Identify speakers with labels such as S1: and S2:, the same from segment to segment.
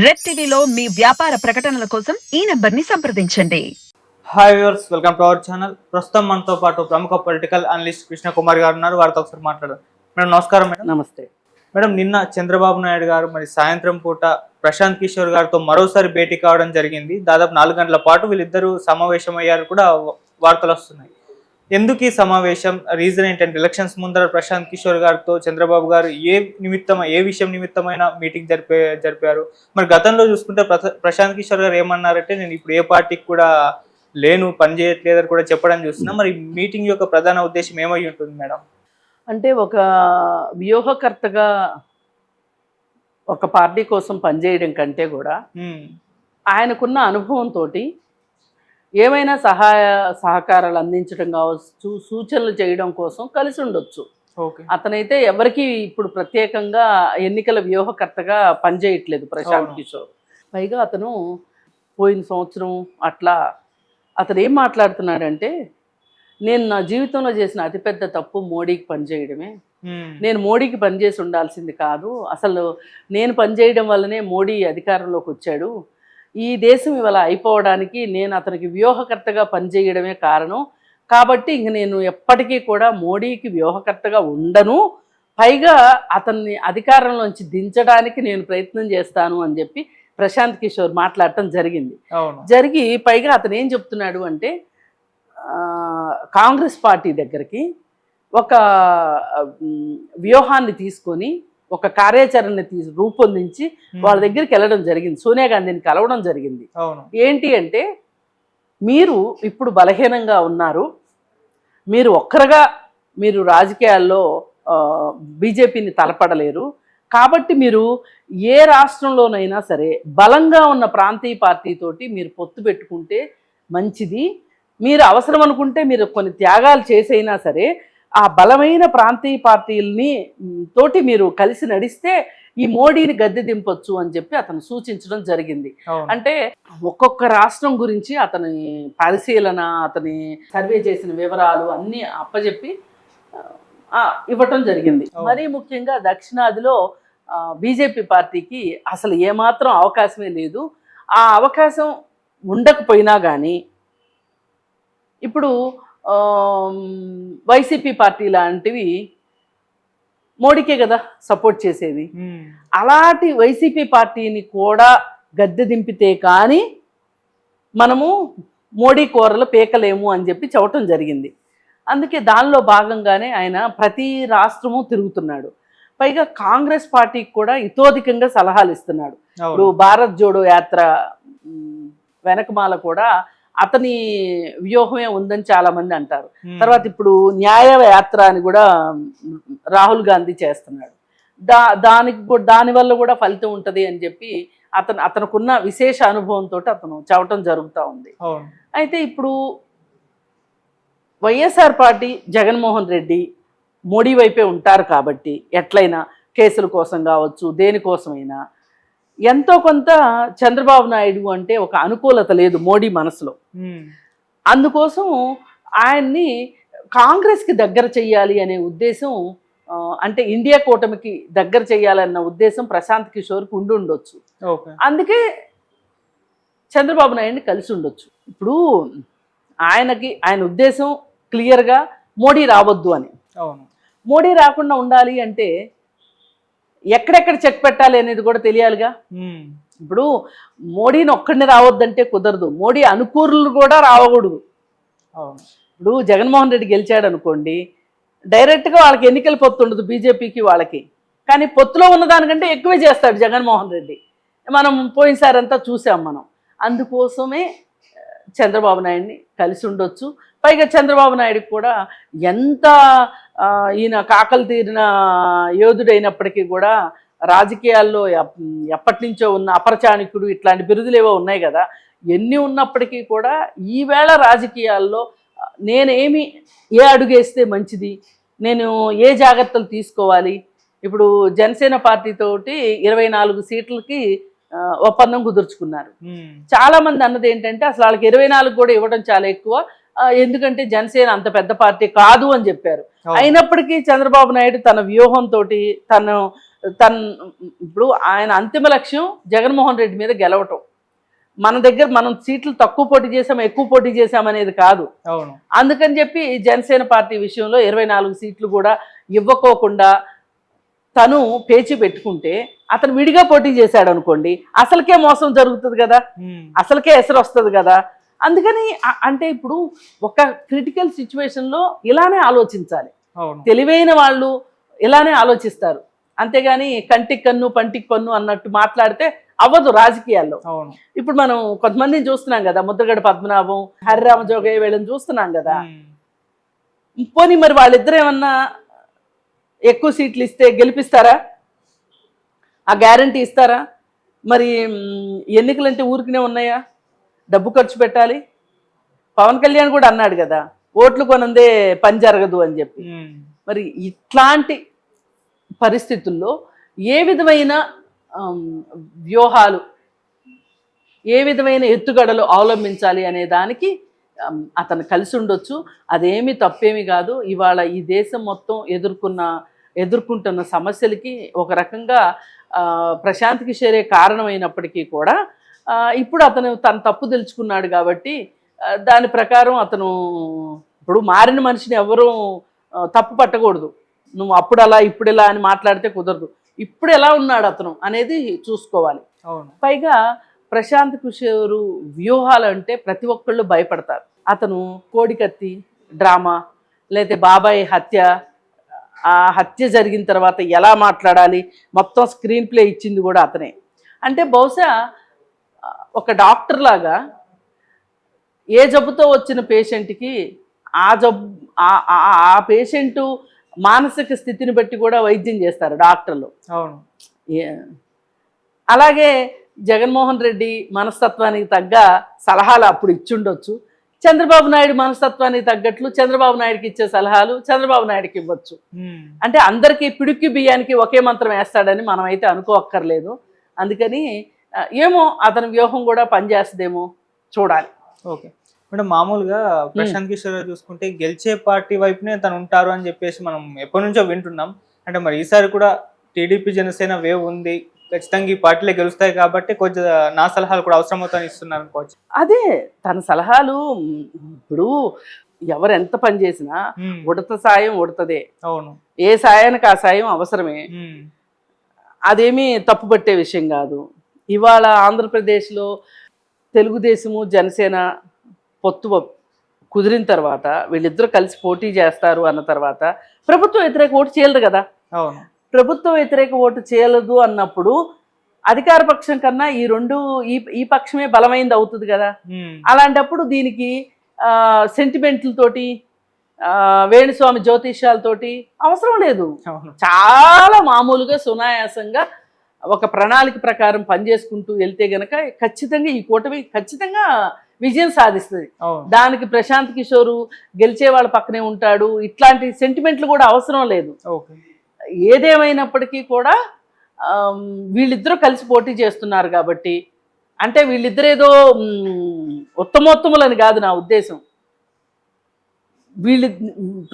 S1: Red టీవీలో మీ వ్యాపార ప్రకటనల కోసం ఈ నంబర్ని సంప్రదించండి.
S2: Hi viewers, welcome to our channel. ప్రస్తుతం మనతో పాటు ప్రముఖ పొలిటికల్ అనలిస్ట్ కృష్ణ కుమార్ గారు ఉన్నారు. వారితో ఒకసారి మాట్లాడారు. మేడం నమస్కారం. మేడం
S3: నమస్తే.
S2: మేడం, నిన్న చంద్రబాబు నాయుడు గారు మరి సాయంత్రం పూట ప్రశాంత్ కిషోర్ గారితో మరోసారి భేటీ కావడం జరిగింది. దాదాపు 4 గంటల పాటు వీళ్ళిద్దరూ సమావేశమయ్యారు కూడా వార్తలు వస్తున్నాయి. ఎందుకు ఈ సమావేశం, రీజన్ ఏంటంటే ఎలక్షన్స్ ముందర ప్రశాంత్ కిషోర్ గారితో చంద్రబాబు గారు ఏ విషయం నిమిత్తమైన మీటింగ్ జరిపారు. మరి గతంలో చూసుకుంటే ప్రశాంత్ కిషోర్ గారు ఏమన్నారంటే, నేను ఇప్పుడు ఏ పార్టీకి కూడా లేను, పని చేయట్లేదని కూడా చెప్పడం చూస్తున్నా. మరి మీటింగ్ యొక్క ప్రధాన ఉద్దేశం ఏమై ఉంటుంది మేడం?
S3: అంటే ఒక వ్యూహకర్తగా ఒక పార్టీ కోసం పనిచేయడం కంటే కూడా ఆయనకున్న అనుభవంతో ఏమైనా సహకారాలు అందించడం కావచ్చు, సూచనలు చేయడం కోసం కలిసి ఉండొచ్చు. అతనైతే ఎవరికి ఇప్పుడు ప్రత్యేకంగా ఎన్నికల వ్యూహకర్తగా పనిచేయట్లేదు ప్రశాంత్ కిషోర్. పైగా అతను పోయిన సంవత్సరం అట్లా అతను ఏం మాట్లాడుతున్నాడంటే, నేను నా జీవితంలో చేసిన అతిపెద్ద తప్పు మోడీకి పనిచేయడమే. నేను మోడీకి పనిచేసి ఉండాల్సింది కాదు, అసలు నేను పనిచేయడం వల్లనే మోడీ అధికారంలోకి వచ్చాడు. ఈ దేశం ఇవాళ అయిపోవడానికి నేను అతనికి వ్యూహకర్తగా పనిచేయడమే కారణం. కాబట్టి ఇంక నేను ఎప్పటికీ కూడా మోడీకి వ్యూహకర్తగా ఉండను, పైగా అతన్ని అధికారంలోంచి దించడానికి నేను ప్రయత్నం చేస్తాను అని చెప్పి ప్రశాంత్ కిషోర్ మాట్లాడటం జరిగి పైగా అతను ఏం చెప్తున్నాడు అంటే, కాంగ్రెస్ పార్టీ దగ్గరికి ఒక వ్యూహాన్ని తీసుకొని ఒక కార్యాచరణని రూపొందించి వాళ్ళ దగ్గరికి వెళ్ళడం జరిగింది. సోనియా గాంధీని కలవడం జరిగింది. ఏంటి అంటే, మీరు ఇప్పుడు బలహీనంగా ఉన్నారు, మీరు ఒక్కరుగా మీరు రాజకీయాల్లో బీజేపీని తలపడలేరు, కాబట్టి మీరు ఏ రాష్ట్రంలోనైనా సరే బలంగా ఉన్న ప్రాంతీయ పార్టీతోటి మీరు పొత్తు పెట్టుకుంటే మంచిది. మీరు అవసరం అనుకుంటే మీరు కొన్ని త్యాగాలు చేసైనా సరే ఆ బలమైన ప్రాంతీయ పార్టీలని తోటి మీరు కలిసి నడిస్తే ఈ మోడీని గద్దె దింపొచ్చు అని చెప్పి అతను సూచించడం జరిగింది. అంటే ఒక్కొక్క రాష్ట్రం గురించి అతని పరిశీలన, అతని సర్వే చేసిన వివరాలు అన్నీ అప్పచెప్పి ఇవ్వటం జరిగింది. మరీ ముఖ్యంగా దక్షిణాదిలో బీజేపీ పార్టీకి అసలు ఏమాత్రం అవకాశమే లేదు. ఆ అవకాశం ఉండకపోయినా కానీ ఇప్పుడు వైసీపీ పార్టీ లాంటివి మోడీకే కదా సపోర్ట్ చేసేది. అలాంటి వైసీపీ పార్టీని కూడా గద్దె దింపితే కానీ మనము మోడీ కూరలు పీకలేము అని చెప్పి చెప్పటం జరిగింది. అందుకే దానిలో భాగంగానే ఆయన ప్రతి రాష్ట్రము తిరుగుతున్నాడు. పైగా కాంగ్రెస్ పార్టీకి కూడా ఇతోధికంగా సలహాలు ఇస్తున్నాడు. ఇప్పుడు భారత్ జోడో యాత్ర వెనకమాల కూడా అతని వ్యూహమే ఉందని చాలా మంది అంటారు. తర్వాత ఇప్పుడు న్యాయ యాత్ర అని కూడా రాహుల్ గాంధీ చేస్తున్నాడు. దానివల్ల కూడా ఫలితం ఉంటుంది అని చెప్పి అతనుకున్న విశేష అనుభవంతో అతను చెప్పటం జరుగుతూ ఉంది. అయితే ఇప్పుడు వైఎస్ఆర్ పార్టీ, జగన్మోహన్ రెడ్డి మోడీ వైపే ఉంటారు కాబట్టి ఎట్లయినా కేసుల కోసం కావచ్చు, దేనికోసమైనా ఎంతో కొంత చంద్రబాబు నాయుడు అంటే ఒక అనుకూలత లేదు మోడీ మనసులో. అందుకోసం ఆయన్ని కాంగ్రెస్కి దగ్గర చెయ్యాలి అనే ఉద్దేశం, అంటే ఇండియా కూటమికి దగ్గర చెయ్యాలన్న ఉద్దేశం ప్రశాంత్ కిషోర్కి ఉండొచ్చు. అందుకే చంద్రబాబు నాయుడిని కలిసి ఉండొచ్చు. ఇప్పుడు ఆయన ఉద్దేశం క్లియర్గా మోడీ రావద్దు అని. మోడీ రాకుండా ఉండాలి అంటే ఎక్కడెక్కడ చెక్ పెట్టాలి అనేది కూడా తెలియాలిగా. ఇప్పుడు మోడీని ఒక్కడిని రావద్దంటే కుదరదు, మోడీ అనుకూరులు కూడా రావకూడదు. ఇప్పుడు జగన్మోహన్ రెడ్డి గెలిచాడు అనుకోండి, డైరెక్ట్గా వాళ్ళకి ఎన్నికల పొత్తు ఉండదు బీజేపీకి వాళ్ళకి, కానీ పొత్తులో ఉన్న దానికంటే ఎక్కువే చేస్తాడు జగన్మోహన్ రెడ్డి. మనం పోయినసారంతా చూసాం మనం. అందుకోసమే చంద్రబాబు నాయుడిని కలిసి ఉండొచ్చు. పైగా చంద్రబాబు నాయుడికి కూడా ఎంత ఈయన కాకలు తీరిన యోధుడైనప్పటికీ కూడా రాజకీయాల్లో ఎప్పటి నుంచో ఉన్న అపరచాణికుడు ఇట్లాంటి బిరుదులు ఏవో ఉన్నాయి కదా, ఎన్ని ఉన్నప్పటికీ కూడా ఈవేళ రాజకీయాల్లో ఏ అడుగేస్తే మంచిది, నేను ఏ జాగ్రత్తలు తీసుకోవాలి. ఇప్పుడు జనసేన పార్టీతోటి 24 సీట్లకి ఒప్పందం కుదుర్చుకున్నారు. చాలా మంది అన్నది ఏంటంటే, అసలు వాళ్ళకి 24 కూడా ఇవ్వడం చాలా ఎక్కువ, ఎందుకంటే జనసేన అంత పెద్ద పార్టీ కాదు అని చెప్పారు. అయినప్పటికీ చంద్రబాబు నాయుడు తన వ్యూహంతో తను ఇప్పుడు ఆయన అంతిమ లక్ష్యం జగన్మోహన్ రెడ్డి మీద గెలవటం. మన దగ్గర మనం సీట్లు తక్కువ పోటీ చేసాం, ఎక్కువ పోటీ చేసాం అనేది కాదు.
S2: అవును.
S3: అందుకని చెప్పి జనసేన పార్టీ విషయంలో 24 సీట్లు కూడా ఇవ్వకోకుండా తను పేచి పెట్టుకుంటే అతను విడిగా పోటీ చేశాడు అనుకోండి, అసలుకే మోసం జరుగుతుంది కదా, అసలుకే ఎసరు వస్తుంది కదా. అందుకని అంటే ఇప్పుడు ఒక క్రిటికల్ సిచ్యువేషన్లో ఇలానే ఆలోచించాలి. తెలివైన వాళ్ళు ఇలానే ఆలోచిస్తారు, అంతేగాని కంటికి కన్ను పంటికి పన్ను అన్నట్టు మాట్లాడితే అవ్వదు రాజకీయాల్లో. ఇప్పుడు మనం కొంతమందిని చూస్తున్నాం కదా, ముద్రగడ పద్మనాభం, హరిరామ జోగయ్య వీళ్ళని చూస్తున్నాం కదా. పోనీ మరి వాళ్ళిద్దరు ఏమన్నా ఎక్కువ సీట్లు ఇస్తే గెలిపిస్తారా? ఆ గ్యారంటీ ఇస్తారా? మరి ఎన్నికలంటే ఊరికనే ఉన్నాయా? డబ్బు ఖర్చు పెట్టాలి. పవన్ కళ్యాణ్ కూడా అన్నాడు కదా, ఓట్లు కొనందే పని జరగదు అని చెప్పి. మరి ఇట్లాంటి పరిస్థితుల్లో ఏ విధమైన వ్యూహాలు, ఏ విధమైన ఎత్తుగడలు అవలంబించాలి అనే దానికి అతను కలిసి ఉండొచ్చు. అదేమి తప్పేమి కాదు. ఇవాళ ఈ దేశం మొత్తం ఎదుర్కొంటున్న సమస్యలకి ఒక రకంగా ప్రశాంత్ కిషోరే కారణమైనప్పటికీ కూడా ఇప్పుడు అతను తన తప్పు తెలుసుకున్నాడు కాబట్టి దాని ప్రకారం అతను ఇప్పుడు మారిన మనిషిని ఎవరూ తప్పు పట్టకూడదు. నువ్వు అప్పుడు అలా ఇప్పుడు ఇలా అని మాట్లాడితే కుదరదు. ఇప్పుడు ఎలా ఉన్నాడు అతను అనేది చూసుకోవాలి. పైగా ప్రశాంత్ కిషోర్ వ్యూహాలు అంటే ప్రతి ఒక్కళ్ళు భయపడతారు. అతను కోడికత్తి డ్రామా, లేకపోతే బాబాయ్ హత్య, ఆ హత్య జరిగిన తర్వాత ఎలా మాట్లాడాలి మొత్తం స్క్రీన్ ప్లే ఇచ్చింది కూడా అతనే. అంటే బహుశా ఒక డాక్టర్ లాగా ఏ జబ్బుతో వచ్చిన పేషెంట్కి ఆ పేషెంటు మానసిక స్థితిని బట్టి కూడా వైద్యం చేస్తారు డాక్టర్లు.
S2: అవును.
S3: అలాగే జగన్మోహన్ రెడ్డి మనస్తత్వానికి తగ్గ సలహాలు అప్పుడు ఇచ్చుండొచ్చు. చంద్రబాబు నాయుడు మనస్తత్వానికి తగ్గట్లు చంద్రబాబు నాయుడుకి ఇచ్చే సలహాలు చంద్రబాబు నాయుడుకి ఇవ్వచ్చు. అంటే అందరికీ పిడుక్కి బియ్యానికి ఒకే మంత్రం వేస్తాడని మనం అయితే అనుకోక్కర్లేదు. అందుకని ఏమో అతని వ్యూహం కూడా పనిచేస్తుందేమో చూడాలి.
S2: ఓకే మేడం, మామూలుగా ప్రశాంత్ కిషోర్ చూసుకుంటే గెలిచే పార్టీ వైపునే తను ఉంటారు అని చెప్పేసి మనం ఎప్పటి నుంచో వింటున్నాం. అంటే మరి ఈసారి కూడా టీడీపీ జనసేన వేవ్ ఉంది, ఖచ్చితంగా ఈ పార్టీలే గెలుస్తాయి కాబట్టి కొంచెం నా సలహాలు కూడా అవసరమవుతాయని ఇస్తున్నారు అనుకోవచ్చు.
S3: అదే తన సలహాలు. ఇప్పుడు ఎవరు ఎంత పని చేసినా ఉడత సాయం ఉడతదే.
S2: అవును.
S3: ఏ సాయానికి ఆ సాయం అవసరమే, అదేమీ తప్పుపట్టే విషయం కాదు. ఇవాళ ఆంధ్రప్రదేశ్లో తెలుగుదేశము జనసేన పొత్తు కుదిరిన తర్వాత వీళ్ళిద్దరూ కలిసి పోటీ చేస్తారు అన్న తర్వాత ప్రభుత్వ వ్యతిరేక ఓటు చేయలేదు కదా.
S2: అవును.
S3: ప్రభుత్వ వ్యతిరేక ఓటు చేయలేదు అన్నప్పుడు అధికార పక్షం కన్నా ఈ పక్షమే బలమైంది అవుతుంది కదా. అలాంటప్పుడు దీనికి సెంటిమెంట్లతోటి వేణుస్వామి జ్యోతిష్యాలతోటి అవసరం లేదు. చాలా మామూలుగా సునాయాసంగా ఒక ప్రణాళిక ప్రకారం పనిచేసుకుంటూ వెళ్తే గనక ఖచ్చితంగా ఈ కూటమి ఖచ్చితంగా విజయం సాధిస్తుంది. దానికి ప్రశాంత్ కిషోర్ గెలిచే వాళ్ళ పక్కనే ఉంటాడు, ఇట్లాంటి సెంటిమెంట్లు కూడా అవసరం లేదు. ఏదేమైనప్పటికీ కూడా వీళ్ళిద్దరూ కలిసి పోటీ చేస్తున్నారు కాబట్టి, అంటే వీళ్ళిద్దరేదో ఉత్తమోత్తములని కాదు నా ఉద్దేశం, వీళ్ళు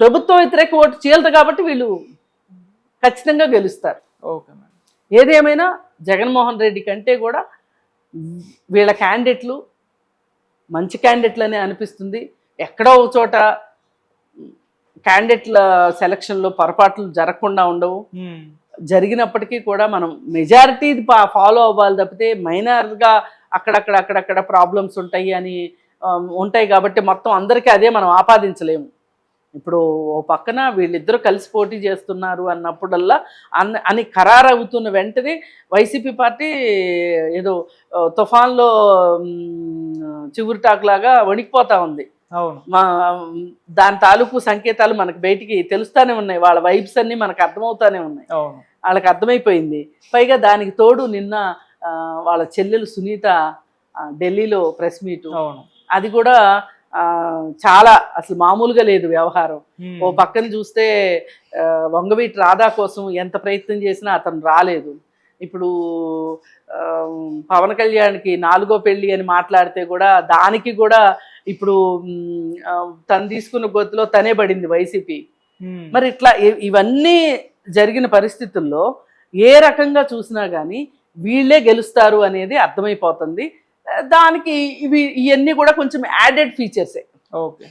S3: ప్రభుత్వ వ్యతిరేక ఓటు చేయలేదు కాబట్టి వీళ్ళు ఖచ్చితంగా గెలుస్తారు.
S2: Okay madam.
S3: ఏదేమైనా జగన్మోహన్ రెడ్డి కంటే కూడా వీళ్ళ క్యాండిడేట్లు మంచి క్యాండిడేట్లనే అనిపిస్తుంది. ఎక్కడో ఒక చోట క్యాండిడేట్ల సెలక్షన్లో పొరపాట్లు జరగకుండా ఉండవు. జరిగినప్పటికీ కూడా మనం మెజారిటీ ఫాలో అవ్వాలి తప్పితే మైనర్గా అక్కడక్కడ ప్రాబ్లమ్స్ ఉంటాయి కాబట్టి మొత్తం అందరికీ అదే మనం ఆపాదించలేము. ఇప్పుడు ఓ పక్కన వీళ్ళిద్దరూ కలిసి పోటీ చేస్తున్నారు అన్నప్పుడల్లా అని ఖరారవుతున్న వెంటనే వైసీపీ పార్టీ ఏదో తుఫాన్లో చిగురుటాకులాగా వణికిపోతా ఉంది. దాని తాలూకు సంకేతాలు మనకు బయటికి తెలుస్తూనే ఉన్నాయి, వాళ్ళ వైబ్స్ అన్ని మనకు అర్థమవుతానే ఉన్నాయి, వాళ్ళకి అర్థమైపోయింది. పైగా దానికి తోడు నిన్న వాళ్ళ చెల్లెలు సునీత ఢిల్లీలో ప్రెస్ మీట్, అది కూడా చాలా అసలు మామూలుగా లేదు వ్యవహారం. ఓ పక్కన చూస్తే వంగవీటి రాధా కోసం ఎంత ప్రయత్నం చేసినా అతను రాలేదు. ఇప్పుడు పవన్ కళ్యాణ్కి 4వ పెళ్లి అని మాట్లాడితే కూడా దానికి కూడా ఇప్పుడు తను తీసుకున్న గొత్తులో తనే పడింది వైసీపీ. మరి ఇట్లా ఇవన్నీ జరిగిన పరిస్థితుల్లో ఏ రకంగా చూసినా కానీ వీళ్ళే గెలుస్తారు అనేది అర్థమైపోతుంది. దానికి ఇవన్నీ కూడా కొంచెం యాడెడ్ ఫీచర్సే.
S2: ఓకే.